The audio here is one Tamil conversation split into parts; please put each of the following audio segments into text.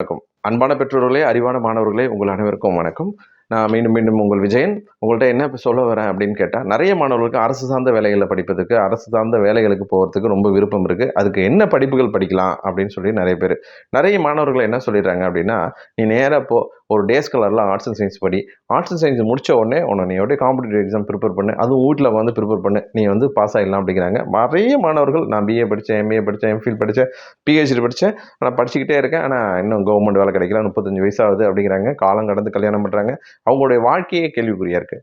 வணக்கம். அன்பான பெற்றோர்களே, அறிவான மாணவர்களே, உங்கள் அனைவருக்கும் வணக்கம். நான் மீண்டும் மீண்டும் உங்கள் விஜயன். உங்கள்ட்ட என்ன சொல்ல வரேன் அப்படின்னு கேட்டா, நிறைய மாணவர்களுக்கு அரசு சார்ந்த வேலைகள படிப்பதற்கு, அரசு சார்ந்த வேலைகளுக்கு போறதுக்கு ரொம்ப விருப்பம் இருக்கு. அதுக்கு என்ன படிப்புகள் படிக்கலாம் அப்படின்னு சொல்லி நிறைய மாணவர்கள் என்ன சொல்லிடுறாங்க அப்படின்னா, "நீ நேரா போ. ஒரு டே ஸ்காலர்ல ஆர்ட்ஸ் அண்ட் சயின்ஸ் படி. ஆர்ட்ஸ் அண்ட் சயின்ஸ் முடிச்ச உடனே நீ அப்படியே காம்படிட்டிவ் எக்ஸாம் ப்ரிப்பேர் பண்ணு. அதுவும் வீட்ல வந்து ப்ரிப்பேர் பண்ணு. நீ வந்து பாஸ் ஆயிடலாம்" அப்படிங்கிறாங்க. நிறைய மாணவர்கள் நான் பிஏ படிச்சேன், எம்ஏ படிச்சேன், எம்ஃபில் படிச்சேன், பிஹெச்டி படிச்சேன். ஆனா படிச்சுக்கிட்டே இருக்கேன். ஆனா இன்னும் கவர்மெண்ட் வேலை கிடைக்கல. 35 வயசு ஆகுது அப்படிங்கிறாங்க. காலம் கடந்து கல்யாணம் பண்றாங்க. அவங்களுடைய வாழ்க்கையே கேள்விக்குறியா இருக்கு.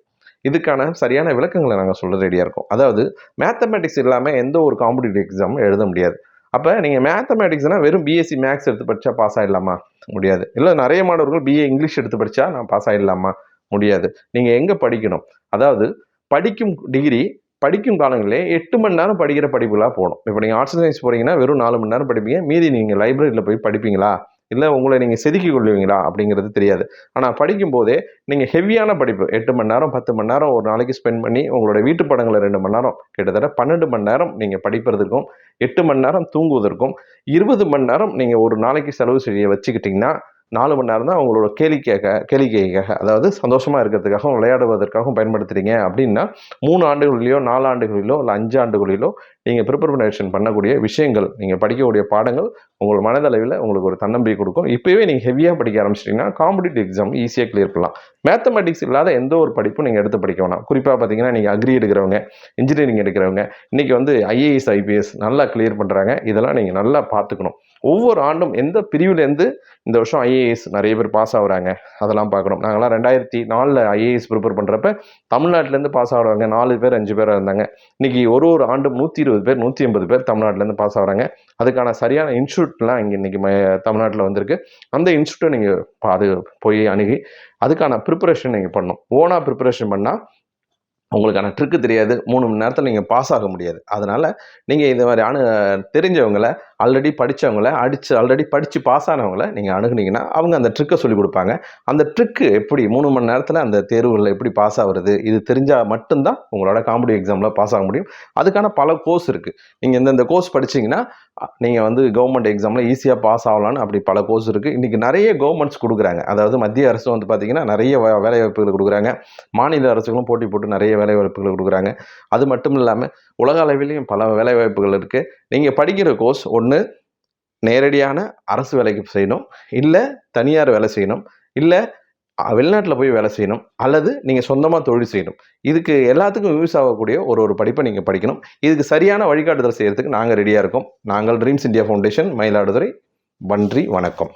இதுக்கான சரியான விளக்கங்கள நாங்க சொல்ல ரெடியா இருக்கோம். அதாவது மேத்தமேட்டிக்ஸ் இல்லாம எந்த ஒரு காம்படிட்டிவ் எக்ஸாமும் எழுத முடியாது. அப்ப நீங்க மேத்தமேட்டிக்ஸ்னா வெறும் பிஎஸ்சி மேத்ஸ் எடுத்து படிச்சா பாஸ் ஆயிடலாமா? முடியாது. இல்ல நிறைய மாணவர்கள் பிஏ இங்கிலீஷ் எடுத்து படிச்சா நான் பாஸ் ஆயிடலாமா? முடியாது. நீங்க எங்க படிக்கணும்? அதாவது படிக்கும் டிகிரி படிக்கும் காலங்களிலே 8 மணி நேரம் படிக்கிற படிப்புகளா போணும். இப்ப நீங்க ஆர்ட்ஸ் அண்ட் சயின்ஸ் போறீங்கன்னா வெறும் 4 மணி நேரம் படிப்பீங்க. மீதி நீங்க லைப்ரரியில போய் படிப்பீங்களா? இல்ல உங்கள நீங்க செதுக்கிக் கொள்வீங்களா? அப்படிங்கிறது தெரியாது. ஆனா படிக்கும்போதே நீங்க ஹெவியான படிப்பு 8 மணி நேரம், 10 மணி நேரம் ஒரு நாளைக்கு ஸ்பெண்ட் பண்ணி உங்களோட வீட்டு பாடங்கள 2 மணி நேரம் கிட்டத்தட்ட 12 மணி நேரம் நீங்க படிப்பதற்கும், 8 மணி நேரம் தூங்குவதற்கும், 20 மணி நேரம் நீங்க ஒரு நாளைக்கு செலவு செய்ய வச்சுக்கிட்டீங்கன்னா, 4 மணி நேரம் தான் உங்களோட கேளிக்கைக்காக அதாவது சந்தோஷமா இருக்கிறதுக்காகவும், விளையாடுவதற்காகவும் பயன்படுத்துறீங்க அப்படின்னா, 3 ஆண்டுகளிலோ, 4 ஆண்டுகளிலோ, இல்ல 5 ஆண்டுகளிலோ நீங்க ப்ரிப்பரேஷன் பண்ணக்கூடிய விஷயங்கள், நீங்க படிக்கக்கூடிய பாடங்கள் உங்கள் மனதளவில உங்களுக்கு ஒரு தன்னம்பிக்கை கொடுக்கும். இப்பவே நீங்க ஹெவியா படிக்க ஆரம்பிச்சிட்டீங்கன்னா, காம்படிட்டிவ் எக்ஸாம் ஈஸியா கிளியர் பண்ணலாம். மேத்தமேட்டிக்ஸ் இல்லாத எந்த ஒரு படிப்பும் நீங்க எடுத்து படிக்க வேணாம். குறிப்பா பார்த்தீங்கன்னா, நீங்க அக்ரி எடுக்கிறவங்க, இன்ஜினியரிங் எடுக்கிறவங்க, இன்னைக்கு வந்து ஐஏஎஸ், ஐபிஎஸ் நல்லா கிளியர் பண்றாங்க. இதெல்லாம் நீங்க நல்லா பார்த்துக்கணும். ஒவ்வொரு ஆண்டும் எந்த பிரிவிலேருந்து இந்த வருஷம் ஐஏஎஸ் நிறைய பேர் பாஸ் ஆகுறாங்க, அதெல்லாம் பார்க்கணும். நாங்கலாம் 2004ல ஐஏஎஸ் ப்ரிப்பேர் பண்றப்ப தமிழ்நாட்டிலேருந்து பாஸ் ஆகுறவங்க 4 பேர் 5 பேரா இருந்தாங்க. இன்னைக்கு ஒரு ஆண்டும் 120 பேர் 180 பேர் தமிழ்நாட்டிலேருந்து பாஸ் ஆகுறாங்க. அதுக்கான சரியான இன்ஸ்டியூட்லாம் இங்கே இன்னைக்கு தமிழ்நாட்டில் வந்திருக்கு. அந்த இன்ஸ்டியூட்டை நீங்கள் அது போய் அணுகி அதுக்கான ப்ரிப்பரேஷன் நீங்கள் பண்ணணும். ஓனாக ப்ரிப்பரேஷன் பண்ணால் உங்களுக்கான ட்ரிக்கு தெரியாது. 3 மணி நேரத்தில் நீங்கள் பாஸ் ஆக முடியாது. அதனால நீங்கள் இந்த மாதிரி தெரிஞ்சவங்கள, ஆல்ரெடி படித்தவங்கள, ஆல்ரெடி படித்து பாஸ் ஆனவங்கள நீங்கள் அணுகுனீங்கன்னா அவங்க அந்த ட்ரிக்கை சொல்லிக் கொடுப்பாங்க. அந்த ட்ரிக்கு எப்படி 3 மணி நேரத்தில் அந்த தேர்வுகளில் எப்படி பாஸ் ஆகுறது, இது தெரிஞ்சால் மட்டும்தான் உங்களோட காம்படிட்டிவ் எக்ஸாமில் பாஸ் ஆக முடியும். அதுக்கான பல கோர்ஸ் இருக்குது. நீங்கள் இந்தந்த கோர்ஸ் படிச்சிங்கன்னா நீங்கள் வந்து கவர்மெண்ட் எக்ஸாமில் ஈஸியாக பாஸ் ஆகலான்னு அப்படி பல கோர்ஸ் இருக்குது. இன்றைக்கி நிறைய கவர்மெண்ட்ஸ் கொடுக்குறாங்க. அதாவது மத்திய அரசு வந்து பார்த்திங்கன்னா நிறைய வேலைவாய்ப்புகள் கொடுக்குறாங்க. மாநில அரசுகளும் போட்டி போட்டு நிறைய வேலைவாய்ப்புகள் கொடுக்குறாங்க. அது மட்டும் இல்லாமல் உலக அளவிலையும் பல வேலைவாய்ப்புகள் இருக்குது. நீங்கள் படிக்கிற கோர்ஸ் ஒன்று நேரடியான அரசு வேலைக்கு செய்யணும், இல்லை தனியார் வேலை செய்யணும், இல்லை வெளிநாட்டில் போய் வேலை செய்யணும், அல்லது நீங்கள் சொந்தமாக தொழில் செய்யணும். இதுக்கு எல்லாத்துக்கும் யூஸ் ஆகக்கூடிய ஒரு படிப்பை நீங்கள் படிக்கணும். இதுக்கு சரியான வழிகாட்டுதல் செய்யறதுக்கு நாங்கள் ரெடியாக இருக்கோம். நாங்கள் ட்ரீம்ஸ் இந்தியா ஃபவுண்டேஷன், மயிலாடுதுறை. நன்றி, வணக்கம்.